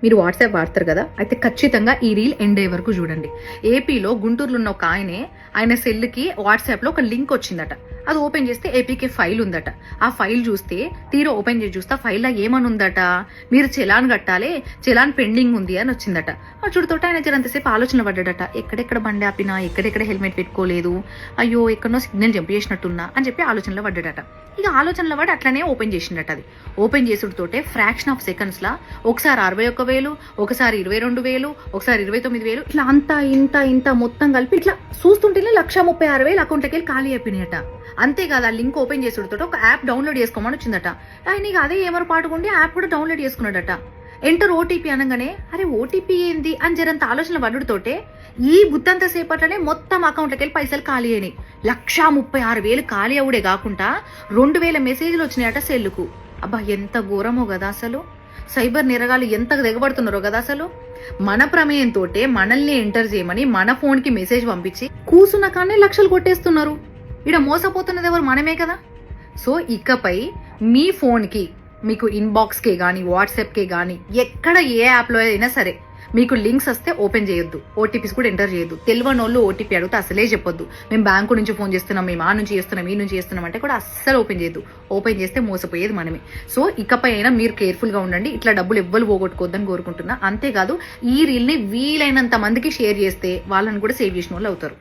మీరు వాట్సాప్ వాడతారు కదా, అయితే ఖచ్చితంగా ఈ రీల్ ఎండ్ అయ్యే వరకు చూడండి. ఏపీలో గుంటూరులో ఉన్న ఒక ఆయన సెల్కి వాట్సాప్లో ఒక లింక్ వచ్చిందట. అది ఓపెన్ చేస్తే ఏపీకే ఫైల్ ఉందట. ఆ ఫైల్ చూస్తే తీరా ఓపెన్ చేసి చూస్తే ఫైల్లో ఏమని ఉందట, మీరు చలాన్ కట్టాలి, చలాన్ పెండింగ్ ఉంది అని వచ్చిందట. ఆ చూడుతోట ఆయన జరంతసేపు ఆలోచన పడ్డాడట. ఎక్కడెక్కడ బండి ఆపినా, ఎక్కడెక్కడ హెల్మెట్ పెట్టుకోలేదు, అయ్యో ఎక్కడనో సిగ్నల్ జంప్ చేసినట్టున్నా అని చెప్పి ఆలోచనలో పడ్డాడట. ఇక ఆలోచనలో పడి అట్లనే ఓపెన్ చేసిండట. అది ఓపెన్ చేసుడుతోటే ఫ్రాక్షన్ ఆఫ్ సెకండ్స్ లా ఒకసారి 61,000, ఒకసారి 22,000, ఒకసారి 29,000, ఇట్లా అంతా ఇంత ఇంత మొత్తం కలిపి ఇట్లా చూస్తుంటేనే 136,000 అకౌంట్లకి వెళ్ళి ఖాళీ అయిపోయినాయట. అంతేకాదు, ఆ లింక్ ఓపెన్ చేసుడుతో ఒక యాప్ డౌన్లోడ్ చేసుకోమని వచ్చిందట. ఆయన ఇక అదే ఏమరు పాటుకుండి యాప్ కూడా డౌన్లోడ్ చేసుకున్నాడట. ఎంటర్ ఓటీపీ అనగానే అరే ఓటీపీ ఏంది అని జరంత ఆలోచన పడుతోటే ఈ బుద్ధంత సేపట్లోనే మొత్తం అకౌంట్లకి వెళ్ళి పైసలు ఖాళీ అయినాయి. 136,000 ఖాళీ అవుడే కాకుండా 2,000 మెసేజ్లు వచ్చినాయట సెల్లుకు. అబ్బా ఎంత ఘోరమో కదా అసలు. సైబర్ నిరగాలు ఎంత దిగబడుతున్నారో కదా అసలు. మన ప్రమేయంతో మనల్ని ఎంటర్ చేయమని మన ఫోన్ కి మెసేజ్ పంపించి కూసున్న కానీ లక్షలు కొట్టేస్తున్నారు. ఇక్కడ మోసపోతున్నది ఎవరు? మనమే కదా. సో ఇకపై మీ ఫోన్ కి మీకు ఇన్బాక్స్ కే గానీ, వాట్సాప్ కే గానీ, ఎక్కడ ఏ యాప్ లో అయినా సరే మీకు లింక్స్ వస్తే ఓపెన్ చేయొద్దు, ఓటీపీస్ కూడా ఎంటర్ చేయొద్దు. తెలియనోళ్ళు ఓటీపీ అడిగితే అసలే చెప్పొద్దు. మేము బ్యాంకు నుంచి ఫోన్ చేస్తున్నాం, మేము ఆ నుంచి చేస్తున్నాం, ఈ నుంచి చేస్తున్నాం అంటే కూడా అస్సలు ఓపెన్ చేయొద్దు. ఓపెన్ చేస్తే మోసపోయేది మనమే. సో ఇకపై అయినా మీరు కేర్ఫుల్ గా ఉండండి. ఇట్లా డబ్బులు ఎవ్వరు పోగొట్టుకోవద్దని కోరుకుంటున్నా. అంతేకాదు, ఈ రీల్ ని వీలైనంత మందికి షేర్ చేస్తే వాళ్ళని కూడా సేవ్ చేసిన వాళ్ళు అవుతారు.